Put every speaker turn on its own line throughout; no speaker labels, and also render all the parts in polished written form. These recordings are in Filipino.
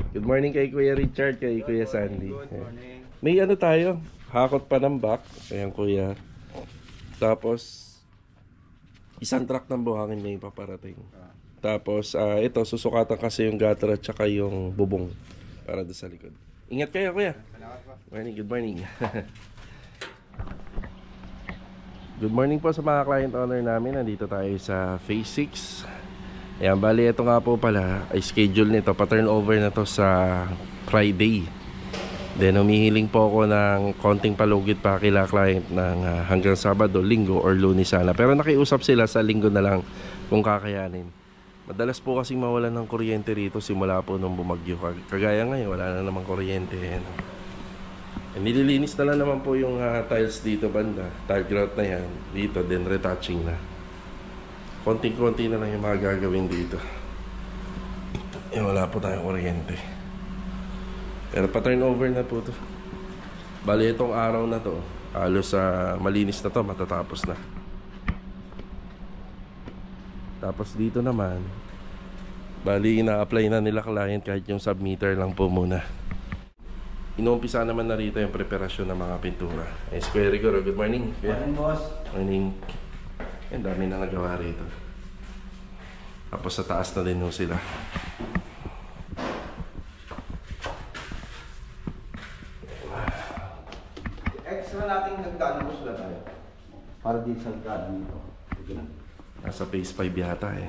Good morning kay Kuya Richard, kay Kuya Sandy.
Good morning.
May ano tayo, hakot pa ng back. Ayan Kuya. Tapos, isang truck ng buhangin na yung paparating. Tapos, ito, susukatan kasi yung gutter at saka yung bubong para doon sa likod. Ingat kayo Kuya.
Salamat po.
Morning, good morning. Good morning po sa mga client owner namin. Nandito tayo sa Phase 6. Ayan, bali ito nga po pala ay schedule nito, pa-turnover na to sa Friday. Then humihiling po ako ng konting palugit pa kila client ng hanggang Sabado, Linggo or Lunes sana. Pero nakiusap sila sa Linggo na lang kung kakayanin. Madalas po kasing mawalan ng kuryente rito simula po nung bumagyo. Kagaya ngayon, wala na namang kuryente. Nililinis na lang naman po yung tiles dito banda. Tile grout na yan. Dito then retouching na. Konting-konti na lang yung mga gagawin dito. Wala po tayong kuryente. Pero pa-turnover na po to. Bali itong araw na to, halos malinis na to, matatapos na. Tapos dito naman, bali ina-apply na nila client kahit yung submeter lang po muna. Inuumpisa naman na rito yung preparasyon ng mga pintura. Kuya Rigor, good morning.
Morning, boss.
Morning. Ang dami na nagawa rito. Tapos sa taas na din sila.
Extra nating hagdanan mo sila tayo. Para din sa hagdanan nito.
Nasa phase 5 yata eh.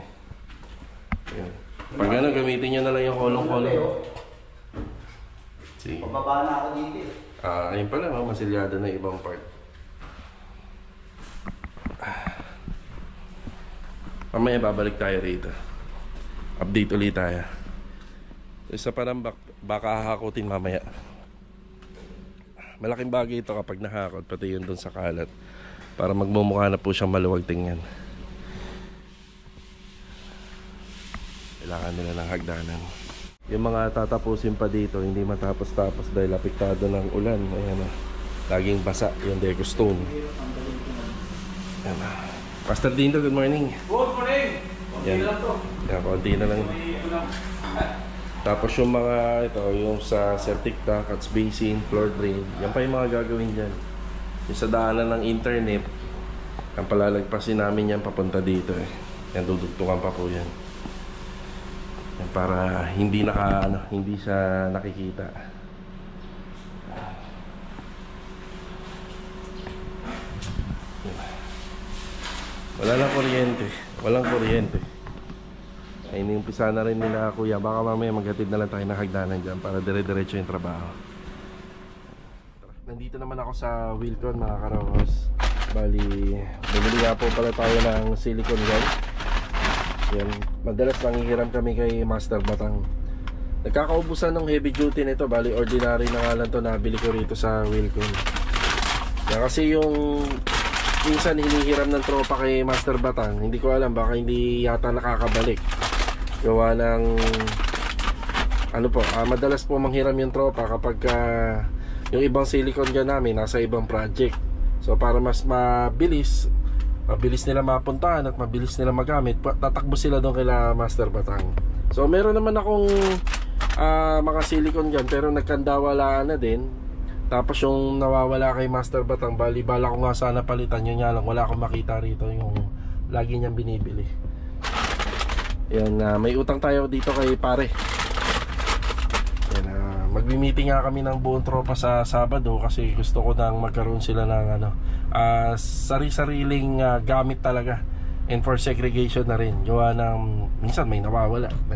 Ayan. Pag ano, gamitin nyo na lang yung kolong-kolong. Sige.
Pababa na ako dito eh.
Ayun pala, masilyado na ibang part. Mamaya babalik tayo rito. Update ulit tayo. Isa pa ng baka hahakutin mamaya. Malaking bagay ito kapag nahakot, pati yun dun sa kalat. Para magmumukha na po siyang maluwag tingnan. Kailangan nila ng hagdanan. Yung mga tatapusin pa dito, hindi matapos-tapos dahil apektado ng ulan. Ayan na. Laging basa yung deco stone. Ayan na. Pastor Dindo, good morning.
Good morning!
Yan. Yan, konti na lang. Tapos yung mga ito, yung sa septic tank, catch basin, floor drain, yan pa yung mga gagawin dyan. Yung sa daanan ng internet, ang palalagpasin namin yan papunta dito eh. Yan, dudugtungan pa po yan. Yan para hindi hindi siya nakikita. Wala lang kuryente. Walang kuryente. Ay, iniumpisa na rin nila kuya. Baka mamaya maghatid na lang tayo ng hagdanan dyan para dire-diretso yung trabaho. Nandito naman ako sa Wilcon mga karawos. Bali, bumili nga po pala tayo ng silicone gun. Yan. Madalas nangihiram kami kay Master Batang. Nagkakaubusan ng heavy duty nito. Bali, ordinary na nga lang to. Nabili ko rito sa Wilcon. Yan kasi yung minsan hinihiram ng tropa kay Master Batang, hindi ko alam, baka hindi yata nakakabalik. Gawa ng madalas po manghiram yung tropa kapag yung ibang silicone gun namin nasa ibang project. So para mas mabilis nila mapuntahan at mabilis nila magamit, tatakbo sila doon kila Master Batang. So meron naman akong mga silicone gun pero nagkandawalaan na din. Tapos yung nawawala kay Master Batang, bali bala ko nga sana palitan, yun nga lang wala akong makita rito yung lagi niyang binibili. Yan, may utang tayo dito kay pare. Yan, magmi-meeting nga kami ng buong tropa sa Sabado kasi gusto ko nang magkaroon sila ng sari-sariling gamit talaga. And for segregation na rin. Gawa ng minsan may nawawala na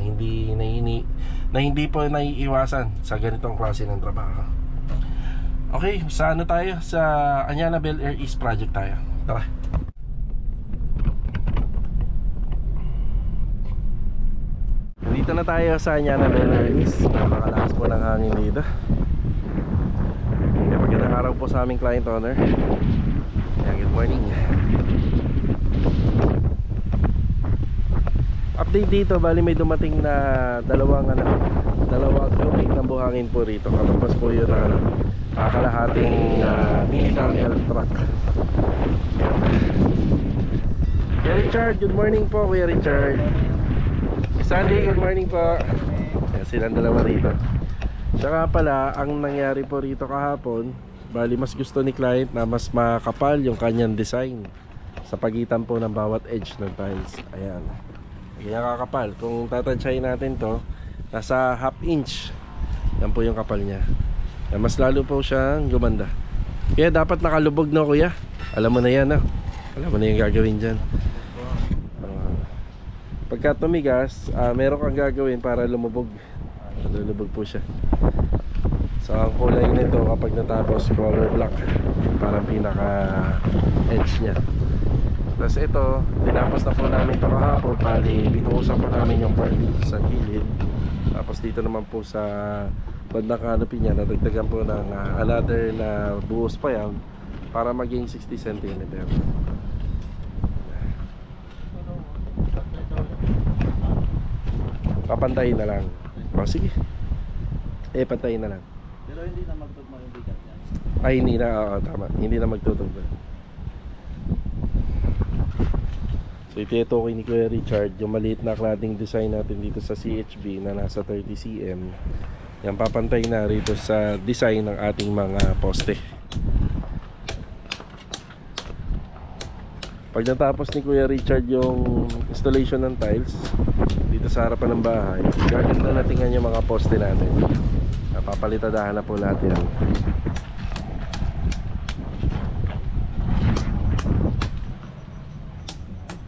hindi po naiiwasan sa ganitong klase ng trabaho. Okay, sa tayo? Sa Anyana Bel Air East Project tayo. Tara. Dito na tayo sa Anyana Bel Air East. Napakalakas po ng hangin dito. Okay, magandang araw po sa aming client owner. Good morning. Update dito, bali may dumating na dalawang cubic ng buhangin po rito. Katapos po yun kalahating military health truck. Kuya Richard, good morning po Kuya Richard. Sandy, good morning po. silang dalawa rito. Tsaka pala, ang nangyari po rito kahapon, bali mas gusto ni client na mas makapal yung kanyang design sa pagitan po ng bawat edge ng tiles. Ayan, ganyan kakapal. Kung tatansyahin natin to, nasa half inch. Yan po yung kapal niya. Yan, mas lalo po siyang gumanda. Kaya dapat nakalubog na, kuya. Alam mo na yan, alam mo na yung gagawin dyan. Pagka tumigas, meron kang gagawin para lumubog. Lulubog po siya. So ang kulay nito kapag natapos, color black, parang pinaka edge nya. Tapos ito, tinapos na po namin ito kahapon. Bali, binuhusan po namin yung part dito sa gilid. Tapos dito naman po sa bandang canopy nya, nadagdagan po ng another na buhos pa yan para maging 60 cm. Papantayin na lang. O sige, pantayin na lang.
Pero hindi na magtugma yung bigat niya.
Ay hindi na, oo, tama. Hindi na magtutugma. So itutukoy ni Kuya Richard yung maliit na cladding design natin dito sa CHB na nasa 30 cm. Yan, papantay na rito sa design ng ating mga poste. Pag natapos ni Kuya Richard yung installation ng tiles dito sa harapan ng bahay, gaganda na tingnan yung mga poste natin. Papalitadahan na po lahat yan.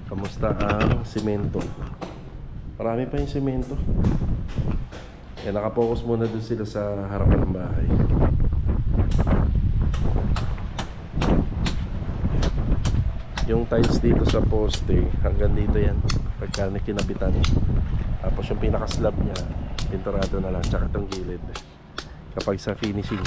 Kamusta ang simento? Marami pa yung simento. Yan, nakapokus muna doon sila sa harapan ng bahay. Yung tiles dito sa poste, hanggang dito yan pagka kinabitan. Tapos yung pinaka-slab nya, pinturado na lang, tsaka itong gilid kapag sa finishing.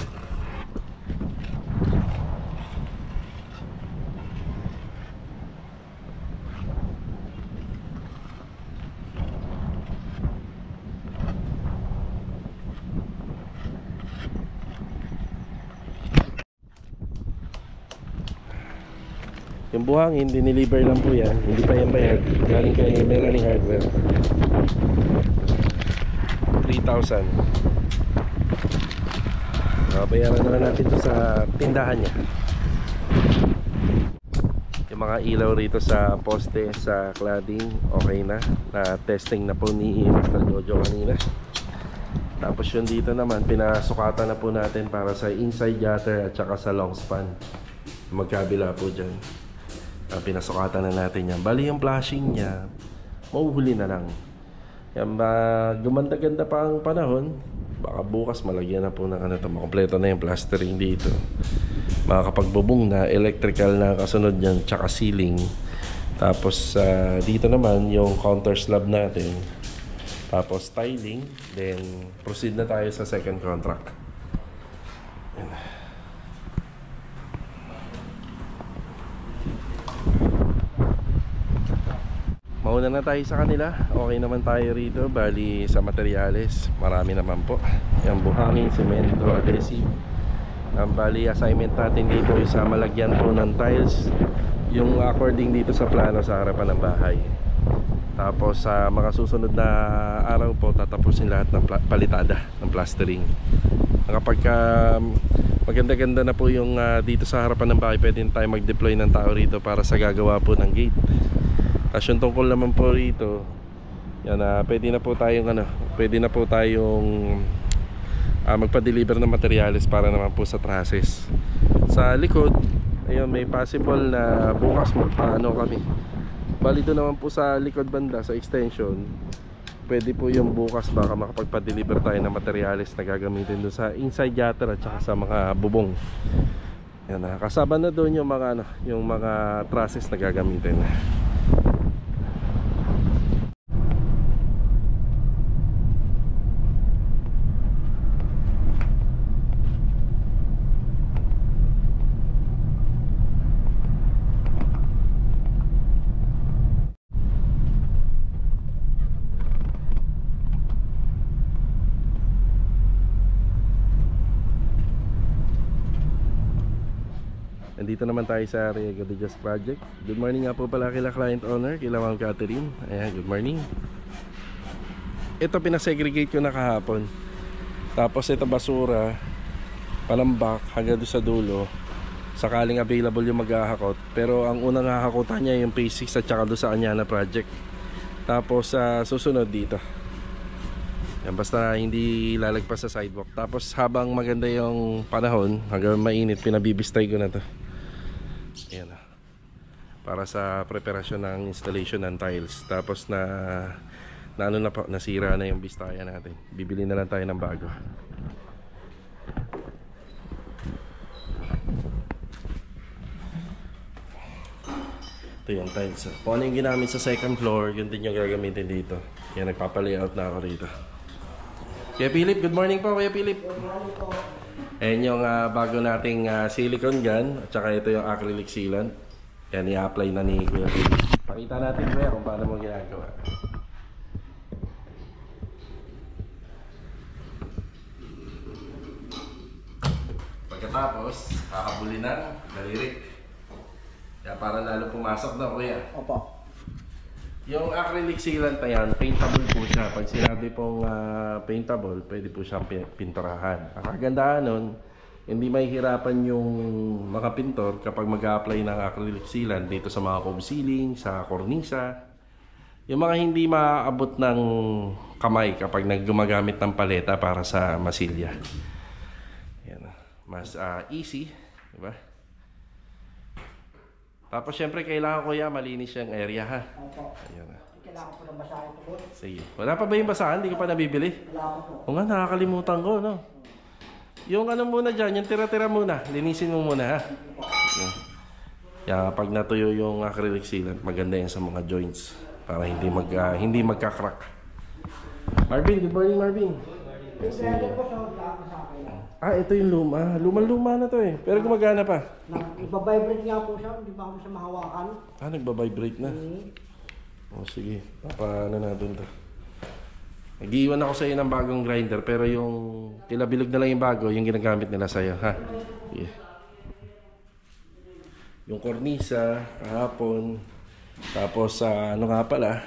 Yung buhangin, diniliver lang po yan. Hindi pa yan bayad. Galing kay Merani Hardware. 3,000. Bayaran na lang natin ito sa tindahan niya. Yung mga ilaw rito sa poste, sa cladding, okay na. Na-testing na po ni Mr. Jojo kanina. Tapos yung dito naman, pinasukatan na po natin para sa inside gutter at saka sa long span. Magkabila po dyan. Pinasukatan na natin yan. Bali yung flashing nya, mauhuli na lang. Yan ba, gumanda-ganda pa ang panahon, baka bukas malagyan na po ng makompleto na yung plastering dito. Makakapagbubong na, electrical na kasunod yan, tsaka ceiling. Tapos dito naman yung counter slab natin. Tapos tiling, then proceed na tayo sa second contract. Yan. Mauna na tayo sa kanila. Okay naman tayo rito. Bali sa materyales, marami naman po. Yung buhangin, semento, adhesive. Ang bali assignment natin dito is malagyan po ng tiles yung according dito sa plano sa harapan ng bahay. Tapos sa mga susunod na araw po, tatapusin lahat ng palitada ng plastering. Kapag maganda-ganda na po yung dito sa harapan ng bahay, pwede tayo mag-deploy ng tao rito para sa gagawa po ng gate. Tapos yung tungkol naman po rito, yan, pwede na po tayong magpa-deliver ng materials para naman po sa trusses. Sa likod, ayun, may possible na bukas magpaano kami. Bali doon naman po sa likod banda, sa extension, pwede po yung bukas baka makapagpa-deliver tayo ng materials na gagamitin doon sa inside gutter at saka sa mga bubong. Yan, kasama na doon yung mga trusses na gagamitin. Nandito naman tayo sa Riego de Dios Project. Good morning nga po pala kila client owner, kila Ma'am Catherine. Ayan, good morning. ito pinasegregate ko na kahapon. Tapos ito basura, palambak hanggang doon sa dulo. Sakaling available yung maghahakot. Pero ang unang hahakotan niya yung phase 6 at saka doon sa Anyana project. Tapos susunod dito. Yan, basta hindi lalagpas sa sidewalk. Tapos habang maganda yung panahon, hanggang mainit, pinabibistay ko na to. Ayan, para sa preparasyon ng installation ng tiles. Tapos ano na po, nasira na yung bistaya natin. Bibili na lang tayo ng bago. Ito yung tiles. Kung ano yung ginamit sa second floor, yun din yung gagamitin dito. Kaya nagpapalayout na ako rito. Kuya Philip, good morning po Kuya Philip.
Good morning po.
Ayan yung bago nating silicone gun. At saka ito yung acrylic sealant. Yan, i-apply na ni Kuya Philip. Pakita natin Kuya kung paano mo ginagawa. Pagkatapos, hahabulin ng dalirik. Kaya para lalo pumasok na Kuya.
Opo.
Yung acrylic sealant na yan, paintable po siya. Pag sinabi pong paintable, pwede po siyang pinturahan. Ang kagandahan nun, hindi mahihirapan yung mga pintor kapag mag-a-apply ng acrylic sealant dito sa mga cove ceiling, sa kornisa. Yung mga hindi maaabot ng kamay kapag naggumagamit ng paleta para sa masilya. Yan, mas easy, diba? Tapos syempre kailangan ko malinis yung area ha.
Opo.
Ayun na.
Kailangan po ng basahin ito po.
Sige. Wala pa ba yung basahan? Hindi ka pa nabibili?
Wala po po.
O nga, nakakalimutan ko, no? Yung ano muna dyan, yung tira-tira muna. Linisin mo muna ha. Yan. Kaya pag natuyo yung acrylic sealant, maganda yan sa mga joints. Para hindi magka-crack. Marvin, good morning Marvin.
Kaya po sa basahin.
Ito yung luma. Luma-luma na to eh. Pero gumagana pa.
Iba-vibrate nga po siya, hindi pa kami siya mahawakan.
Nagba-vibrate na. O sige, paano na dun to. Nag-iwan ako sa iyo ng bagong grinder. Pero yung tilabilog na lang yung bago, yung ginagamit nila sa'yo, ha? Yeah. Yung kornisa, kahapon. Tapos ano nga pala,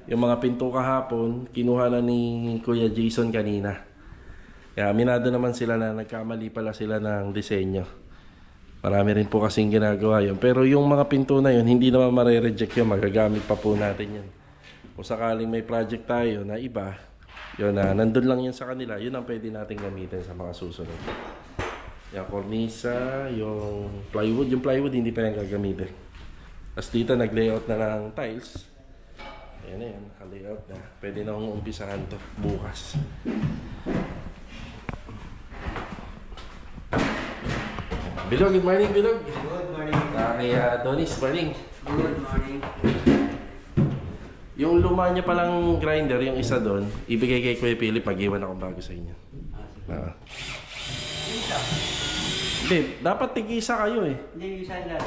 yung mga pinto kahapon, kinuha na ni Kuya Jason kanina. Kaya minado naman sila na nagkamali pala sila ng disenyo. Marami rin po kasing ginagawa yun. Pero yung mga pinto na yun, hindi naman mare-reject yun. Magagamit pa po natin yun. Kung sakaling may project tayo na iba, yun nandun lang yun sa kanila, yun ang pwede natin gamitin sa mga susunod. Yung kornisa, yung plywood hindi pa yan gagamitin. Tapos dito nag-layout na ng tiles. Ayan na yan, layout na. Pwede na akong umpisahan to bukas. Bilog, good morning Bilog.
Good morning.
Kay Donis, morning.
Good morning.
Yung luma niya palang grinder, yung isa doon, ibigay kay Kuya Philip, mag-iwan akong bago sa inyo. Hindi, dapat tig-isa kayo eh.
Hindi, isa na.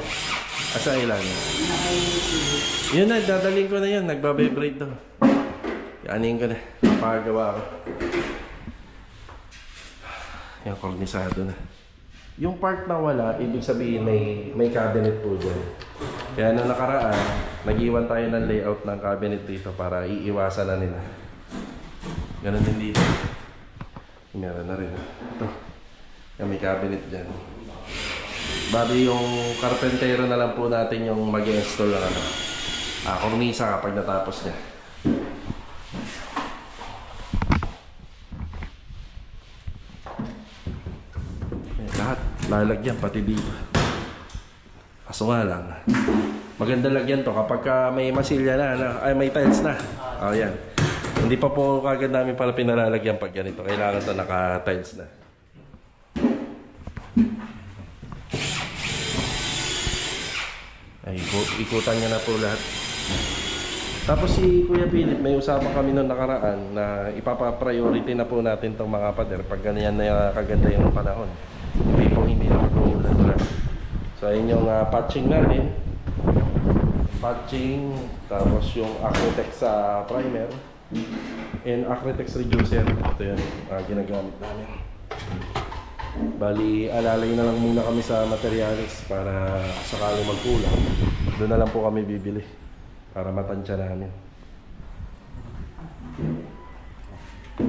Asa ilan? Yun na, dadaling ko na yun, nagbabibrate to. Yanin ko na, napagawa ko. Yung kornisado na. Yung part na wala, ibig sabihin may cabinet po dyan. Kaya nung nakaraan, nag-iwan tayo ng layout ng cabinet dito para iiwasan na nila. Ganun din dito. Meron na rin. Ito. Yung may cabinet dyan. Bali yung karpentero na lang po natin yung mag-install na kornisa kapag natapos niya. Lahat lalagyan pati dito. Kaso nga lang, maganda lagyan to kapag may masilya na, ay may tiles na. Yan. Hindi pa po kagad namin pala pinalalagyan pag ganito. Kailangan to naka-tiles na. Ay, ikutan niya na po lahat. Tapos si Kuya Philip, may usapan kami noong nakaraan na ipapa-priority na po natin itong mga pader pag ganyan na kaganda yung panahon. Hindi na mag-uulan. So ayun yung patching natin. Patching, tapos yung Acrytex primer and Acrytex reducer. Ito yun, ginagamit namin. Bali, alalay na lang muna kami sa materials para sakaling magkulang. Doon na lang po kami bibili para matansya namin. Yan,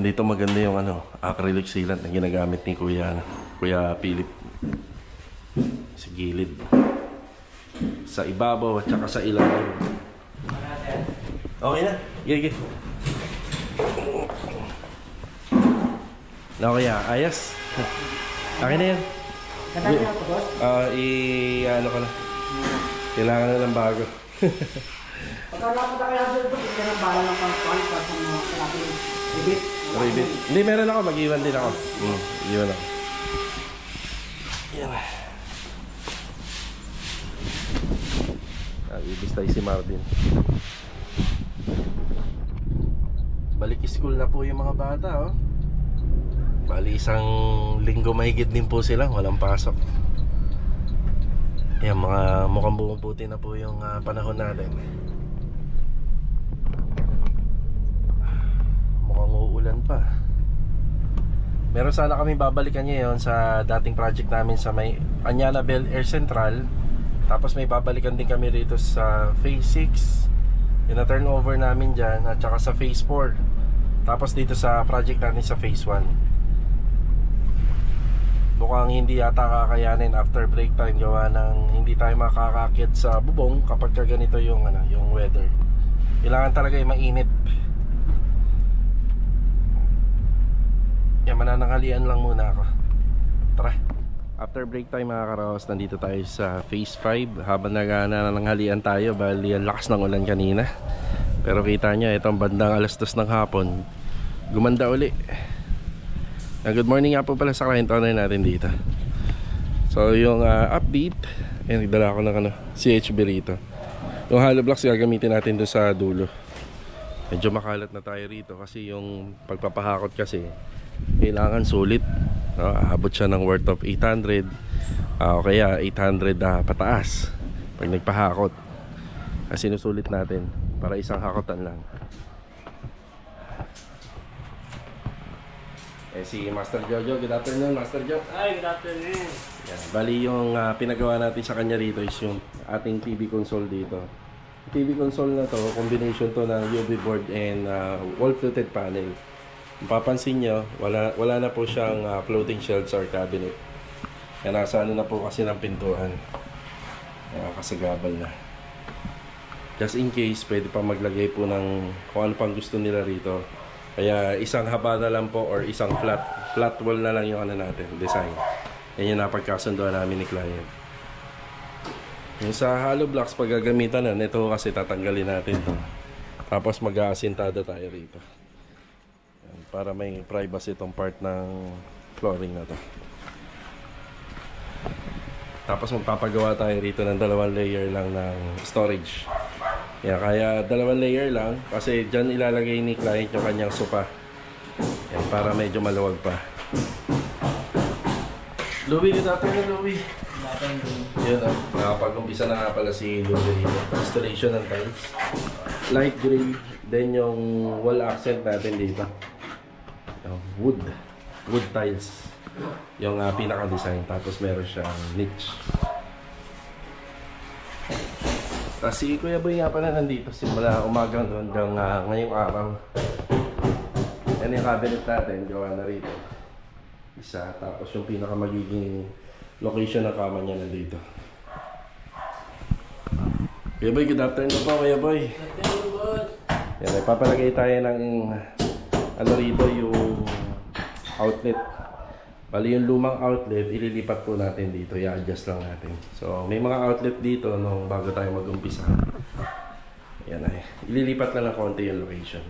dito maganda yung acrylic sealant na ginagamit ni Kuya Philip. Sa gilid. Sa ibabaw at saka sa ilalim. Okay na. Gigi. Na Kuya, ayos. Akin na yan.
Katay na po, boss?
Ano ka na. Kailangan na ng bago.
Pagka napunta kayo sa ito, hindi na bala ng pang-pang para sa mga kalapin. Ribit.
Ribbit. Hindi, meron ako. Mag-iwan din ako. Iwan ako. Yan. Ibis tayo si Marvin. Balik school na po yung mga bata, oh. Bali, isang linggo mahigit din po sila. Walang pasok. Yan, mukhang bumubuti na po yung panahon natin. Mukhang uulan pa. Meron sana kami babalikan ngayon sa dating project namin sa may Anyana Bel Air Central. Tapos may babalikan din kami rito sa Phase 6. Yung na-turnover namin dyan. At saka sa Phase 4. Tapos dito sa project natin sa Phase 1. Mukhang hindi yata kakayanin after break time. Gawa ng hindi tayo makakakit sa bubong kapag ganito yung, yung weather. Kailangan talaga yung mainit. Yan, manananghalian lang muna ako. Tara. After break time mga karaos, nandito tayo sa Phase 5. Habang nanananghalian tayo, bali ang lakas ng ulan kanina. Pero kita nyo, itong bandang 2:00 ng hapon, gumanda uli. Good morning nga po pala sa client owner natin dito. So yung update, yan, nagdala ako ng CHB rito. Yung hollow blocks gagamitin natin doon sa dulo. Medyo makalat na tayo rito kasi yung pagpapahakot kasi kailangan sulit. Abot siya ng worth of 800 o kaya 800 pataas pag nagpahakot. Kasi sinusulit natin para isang hakotan lang. Si Master Jojo, good afternoon Master Jo.
Ay, good afternoon.
Yan. Bali yung pinagawa natin sa kanya rito is yung ating TV console dito. TV console na to, combination to ng UV board and wall fluted panel. Mapapansin nyo, wala na po siyang floating shelves or cabinet. Yan, nasa na po kasi ng pintuan. Kasagabal na. Just in case, pwede pa maglagay po ng kung ano pang gusto nila rito. Kaya isang haba na lang po or isang flat wall na lang yung natin, design. Yan yung napagkasundoan namin ni client. Yung sa hollow blocks, pag gagamitan na, ito kasi tatanggalin natin to. Tapos mag-aasintada tayo rito. Yan, para may privacy itong part ng flooring na to. Tapos magpapagawa tayo rito ng 2 layer lang ng storage. Yan, kaya 2 layer lang kasi dyan ilalagay ni client yung kanyang sofa. Yan, para medyo maluwag pa. Louie, good afternoon Louie.
Good afternoon.
Yan, nakapag-umpisa na nga pala si Louie dito. Installation ng tiles. Light gray. Then yung wall accent natin dito. Wood tiles. Yung pinaka-design. Tapos meron siyang niche. Tapos si Kuya Boy nga pala nandito simula umagang hanggang ngayong araw. Yan yung cabinet natin, gawa na rito. Isa, tapos yung pinaka magiging location ng kama niya nandito. Kuya Boy, good afternoon po Kuya Boy.
Good afternoon, boss.
Yan, ipapalagay tayo ng rito yung outlet. Bali yung lumang outlet, ililipat po natin dito. I-adjust lang natin. So, may mga outlet dito nung bago tayo mag-umpisa. Yan ay. Ililipat lang ng konti yung location.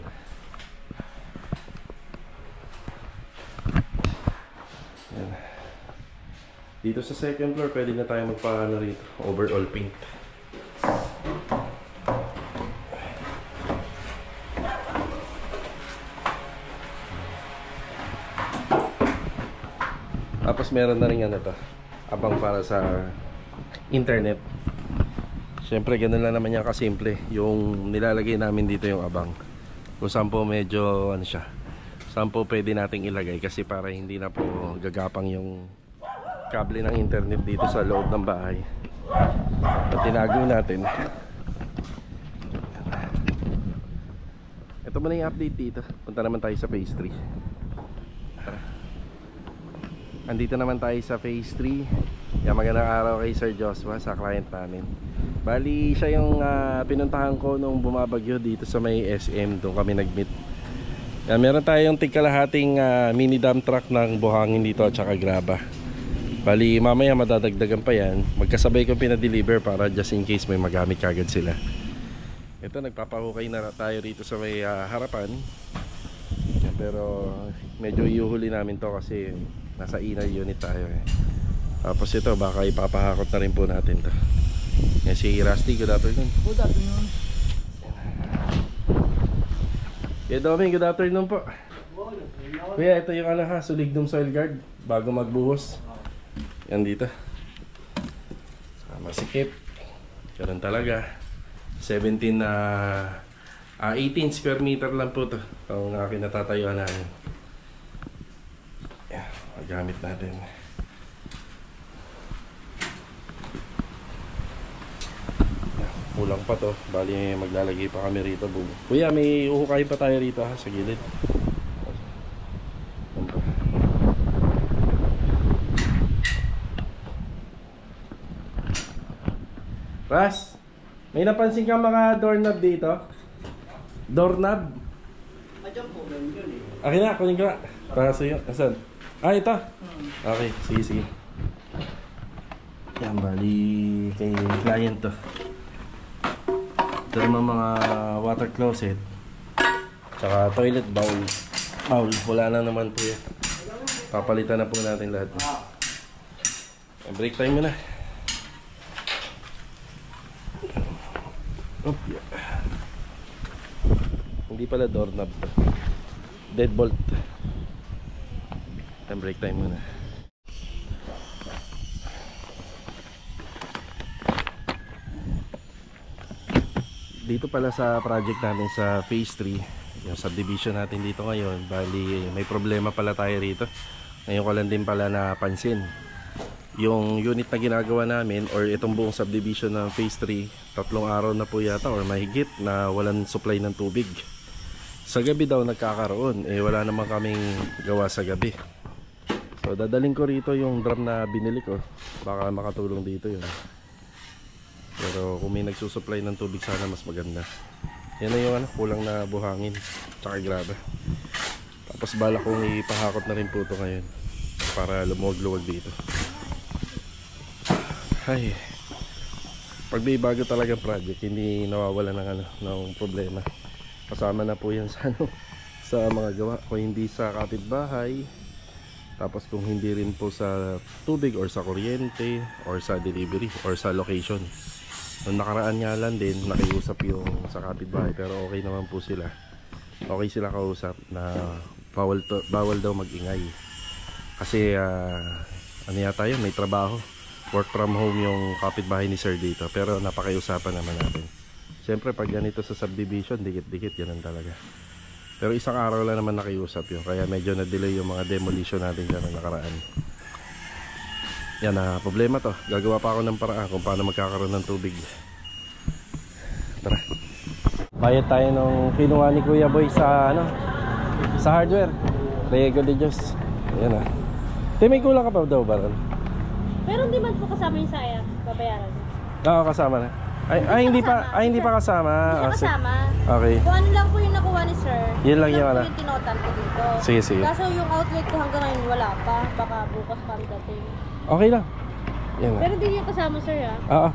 Yan. Dito sa second floor, pwede na tayo magpaano rito. Overall paint. Tapos meron na rin abang para sa internet. Siyempre ganun lang naman yan kasimple. Yung nilalagay namin dito yung abang kung saan po medyo ano siya, saan po pwede nating ilagay, kasi para hindi na po gagapang yung kable ng internet dito sa loob ng bahay. At tinago natin. Ito muna yung update dito. Punta naman tayo sa phase 3. Tara. Andito naman tayo sa phase 3. Yan, magandang araw kay Sir Joshua, sa client namin. Bali, siya yung pinuntahan ko nung bumabagyo dito sa may SM. Doon kami nag-meet. Yan, meron tayong tigkalahating mini dump truck ng buhangin dito at saka graba. Bali, mamaya madadagdagan pa yan. Magkasabay kong pinadeliver para just in case may magamit kagad sila. Ito, nagpapahukay na tayo rito sa may harapan. Yan, pero medyo iuhuli namin to kasi nasa inner unit tayo eh. Tapos ito, baka ipapahakot na rin po natin to. Yan si Rusty, good afternoon.
Good afternoon.
Kuya Doming, good afternoon po. Kuya, ito yung Solignum soil guard bago magbuhos. Yan dito. Masikip. Ganun talaga. 18 square meter lang po to. Ang aking natatayuan namin. Yan, magamit natin. Kulang pa to, bali maglalagay pa kami rito. Kuya, may uhukay pa tayo rito ha, sa gilid. Ras, may napansin ka mga doorknob dito? Doorknob?
Madyan po, yun eh.
Akin na, kunin ko na. Para sa'yo, asan? Ah, ito? Okay, sige, sige. Yan, bali kay client to. Ito naman mga water closet, tsaka toilet bowl. Wala na naman po yan. Papalitan na po natin lahat. Break time muna. Oh, yeah. Hindi pala doorknob, deadbolt. Break time muna. Dito pala sa project natin sa phase 3, yung subdivision natin dito ngayon, bali may problema pala tayo rito. Ngayon ko lang din pala napansin. Yung unit na ginagawa namin or itong buong subdivision ng phase 3, 3 araw na po yata or mahigit na walang supply ng tubig. Sa gabi daw nagkakaroon, wala naman kaming gawa sa gabi. So dadaling ko rito yung drum na binili ko, baka makatulong dito yun. Pero kung may nagsusupply ng tubig sana mas maganda. Yan na yung kulang na buhangin tsaka graba. Tapos bala kong ipahakot na rin po ito ngayon para lumuwag-luwag dito. Ay, pag may bago talagang project, hindi nawawala ng problema. Kasama na po yan sa, sa mga gawa. Kung hindi sa kapitbahay, tapos kung hindi rin po sa tubig or sa kuryente or sa delivery or sa location. Nung nakaraan nga lang din, nakiusap yung sa kapitbahay, pero okay naman po sila. Okay sila kausap na bawal daw magingay. Kasi ano yata yun, may trabaho. Work from home yung kapitbahay ni Sir dito, pero napakiusapan naman natin. Siyempre pag ganito sa subdivision, dikit-dikit ganun talaga. Pero isang araw lang naman nakiusap yun, kaya medyo na-delay yung mga demolition natin dyan na nakaraan. Yan na problema to. Gagawa pa ako ng paraan kung paano magkakaroon ng tubig. Tara. Bayad tayo nung kinuha ni Kuya Boy sa sa hardware. Riego de Diyos. Ayan na. May kulang ka pa daw ba ron?
Pero hindi man po kasama yung saya, babayaran.
Oo, kasama na. Hindi pa kasama.
Hindi siya kasama.
Okay.
Kung ano lang po yung nakuha ni sir,
yun lang yung
yung tinotal ko dito.
Sige, sige.
Kaso yung outlet ko hanggang ngayon wala pa. Baka bukas pa ang dating.
Okay lang. Yan na.
Pero hindi niya kasama sir ha.
Oo.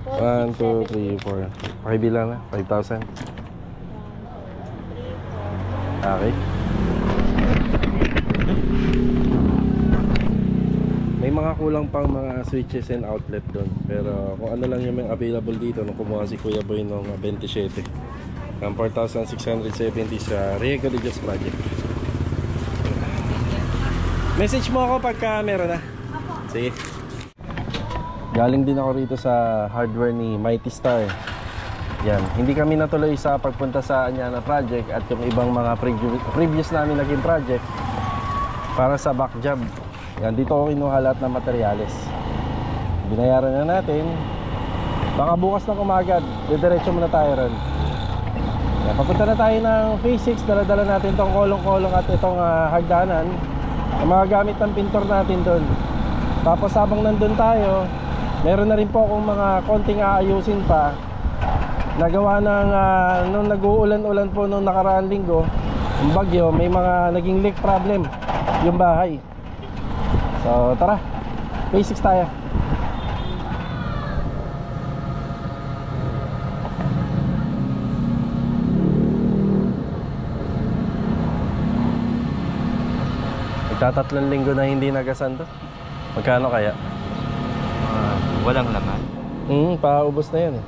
1, 2, 3,
4.
4. Pakibilang na. 5,000.
1, 2, 3, 4.
Okay. May mga kulang pang mga switches and outlet doon. Pero kung ano lang yung may available dito nung kumuha si Kuya Boy nung 27 ng 4,670 sa Riego de Diyos project. Message mo ako pagka meron na. Sige. Galing din ako rito sa hardware ni Mighty Star. Yan, hindi kami natuloy sa pagpunta sa Anyana project at yung ibang mga previous namin naging project para sa back job. Yan, dito ko kinuha lahat ng materyales. Binayaran na natin. Baka bukas na kumagad, didiretso muna tayo ron. Yan, papunta na tayo ng phase 6. Dala-dala natin tong kolong-kolong at itong hagdanan. Ang mga gamit ng pintor natin doon. Tapos habang nandun tayo, meron na rin po akong mga konting aayusin pa. Nagawa ng nung nag-uulan-ulan po nung nakaraang linggo, yung bagyo, may mga naging leak problem yung bahay. So tara, basics tayo. Magtatatlong linggo na hindi nagasan to. Magkano kaya?
Walang laman.
Paubos na yan eh.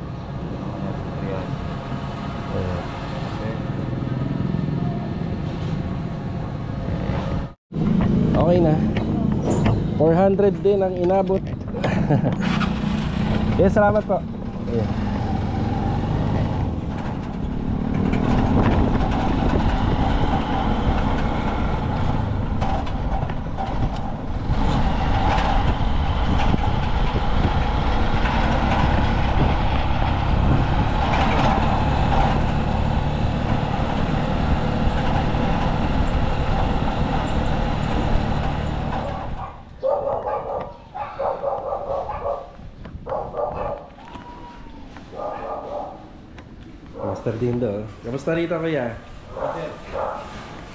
Okay na. 400 din ang inabot. Yes, salamat po. Ayan. Master Dindo. Kamusta rito kuya?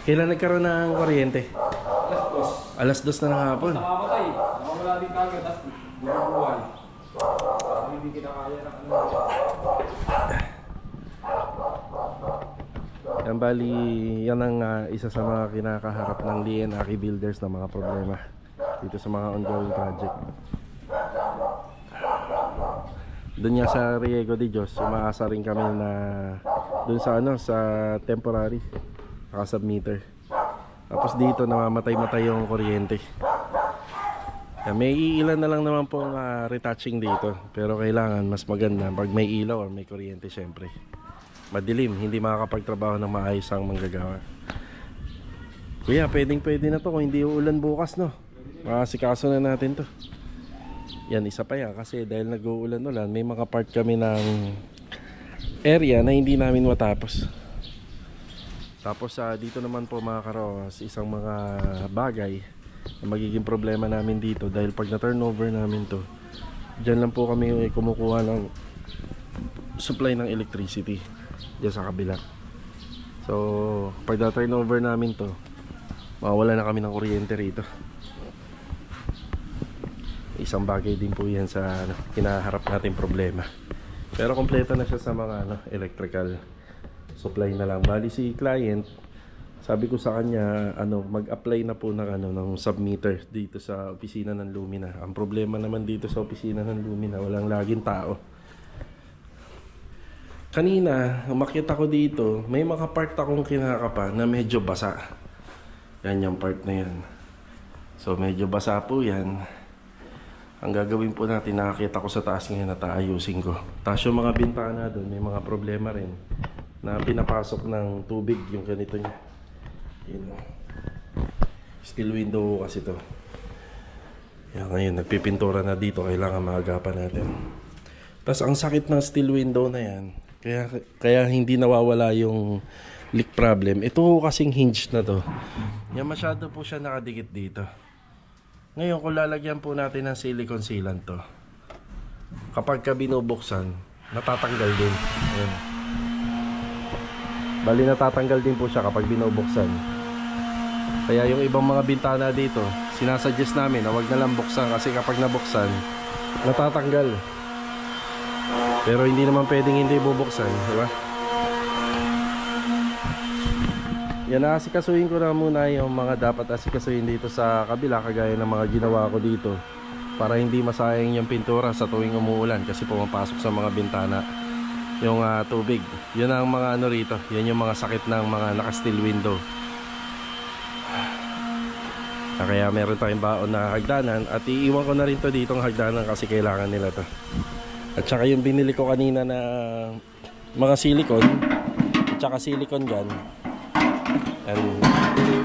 Kailan nagkaroon ng kuryente? Alas 2 na ng hapon.
Nakamatay. Nakawala din kagad. Tapos buwan. Hindi kinakaya na
Yan bali, yan ang isa sa mga kinakaharap ng Lian Aki Builders na mga problema dito sa mga ongoing project. Doon nga sa Riego de Dios, umaasa rin kami na doon sa sa temporary naka-submeter. Tapos dito namamatay-matay yung kuryente. May ilan na lang naman pong retouching dito, pero kailangan mas maganda pag may ilaw or may kuryente syempre. Madilim, hindi makakapagtrabaho ng maayos ang manggagawa. Kuya, pwede na to kung hindi uulan bukas, no? Makasikaso na natin to. Yan, isa pa yan kasi dahil nag-uulan-ulan, may mga part kami ng area na hindi namin matapos. Tapos dito naman po mga karos, isang mga bagay na magiging problema namin dito dahil pag na-turnover namin to, dyan lang po kami kumukuha ng supply ng electricity dyan sa kabila. So pag na-turnover namin to, mawala na kami ng kuryente rito. Isang bagay din po yan sa kinaharap natin problema. Pero kompleto na siya sa mga electrical supply na lang. Bali si client, sabi ko sa kanya mag-apply na po ng submeter dito sa opisina ng Lumina. Ang problema naman dito sa opisina ng Lumina, walang laging tao. Kanina umakyat ako dito, may mga part akong kinakapa na medyo basa. Yan yung part na yan. So medyo basa po yan. Ang gagawin po natin, nakakita ko sa taas ngayon na taayusin ko. Tapos yung mga bintana doon, may mga problema rin na pinapasok ng tubig yung ganito niya. Steel window kasi to. Yan, ngayon nagpipintura na dito, kailangan maagapan natin. Tapos ang sakit ng steel window na yan, kaya hindi nawawala yung leak problem. Ito kasing hinge na to, yan masyado po siya nakadikit dito. Ngayon kung lalagyan po natin ng silicone sealant to, kapag ka binubuksan, natatanggal din. Ayan. Bali natatanggal din po siya kapag binubuksan. Kaya yung ibang mga bintana dito, sinasuggest namin na wag na lang buksan kasi kapag nabuksan, natatanggal. Pero hindi naman pwedeng hindi bubuksan, di ba? Yan, asikasuhin ko na muna yung mga dapat asikasuhin dito sa kabila, kagaya ng mga ginawa ko dito para hindi masayang yung pintura sa tuwing umuulan kasi pumapasok sa mga bintana yung tubig. Yun ang mga rito, yan yung mga sakit ng mga naka-steel window. Kaya meron tayong baon na hagdanan at iiwan ko na rin to ditong hagdanan kasi kailangan nila to. At saka yung binili ko kanina na mga silicone at saka silicone gun. And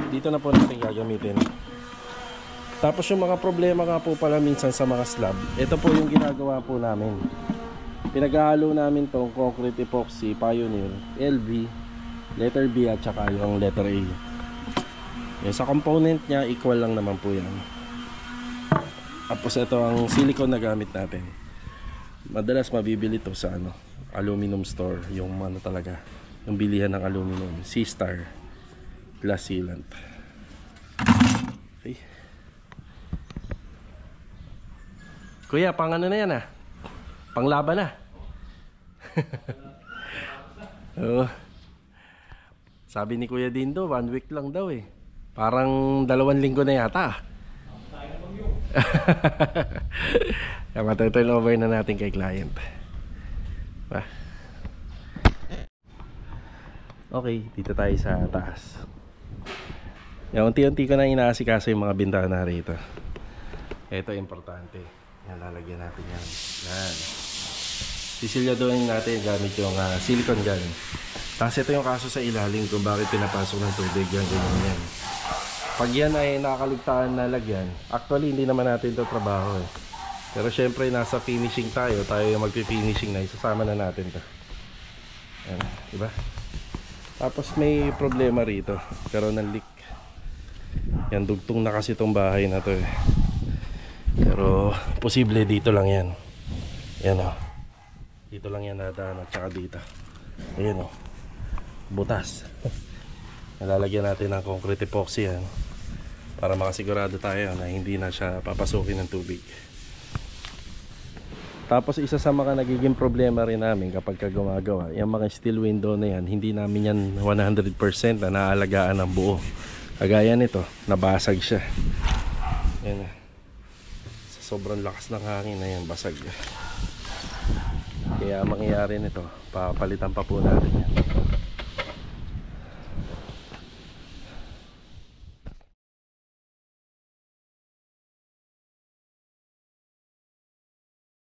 dito na po natin gagamitin. Tapos yung mga problema nga po pala minsan sa mga slab, ito po yung ginagawa po namin. Pinaghahalo namin tong concrete epoxy, Pioneer, LV, letter B at saka yung letter A. Yung sa component niya, equal lang naman po yan. Tapos ito ang silicone na gamit natin. Madalas mabibili to sa aluminum store, yung talaga, yung bilihan ng aluminum, C-Star glass sealant. Okay. Kuya, pang na yan panglaban na. Oo. Sabi ni Kuya Dindo, 1 week lang daw parang 2 linggo na yata. Matuturn over na natin kay client. Okay, dito tayo sa taas. Unti-unti ko na inaasikaso yung mga bintana rito. Ito importante. Yan, lalagyan natin yan. Yan. Sisilyaduhin natin gamit yung silicone gun. Tapos ito yung kaso sa ilalim kung bakit pinapasok ng tubig. Yan, ganyan yan. Pag yan ay nakaligtaan na lagyan, actually hindi naman natin ito trabaho Pero syempre nasa finishing tayo yung magpi-finishing na, isasama na natin to. Yan, diba? Tapos may problema rito, karoon ng leak. Yan, dugtong na kasi itong bahay na to Pero posible dito lang yan. Yan dito lang yan nadaan at saka dito. Ayan butas. Nalalagyan natin ng concrete epoxy yan para makasigurado tayo na hindi na siya papasukin ng tubig. Tapos isa sa mga nagiging problema rin namin kapag gumagawa, yung mga steel window na yan, hindi namin yan 100% na naalagaan ng buo. Kagaya nito, nabasag siya. Yan sa sobrang lakas ng hangin na yan, basag. Kaya mangyayari nito, papalitan pa po natin yan.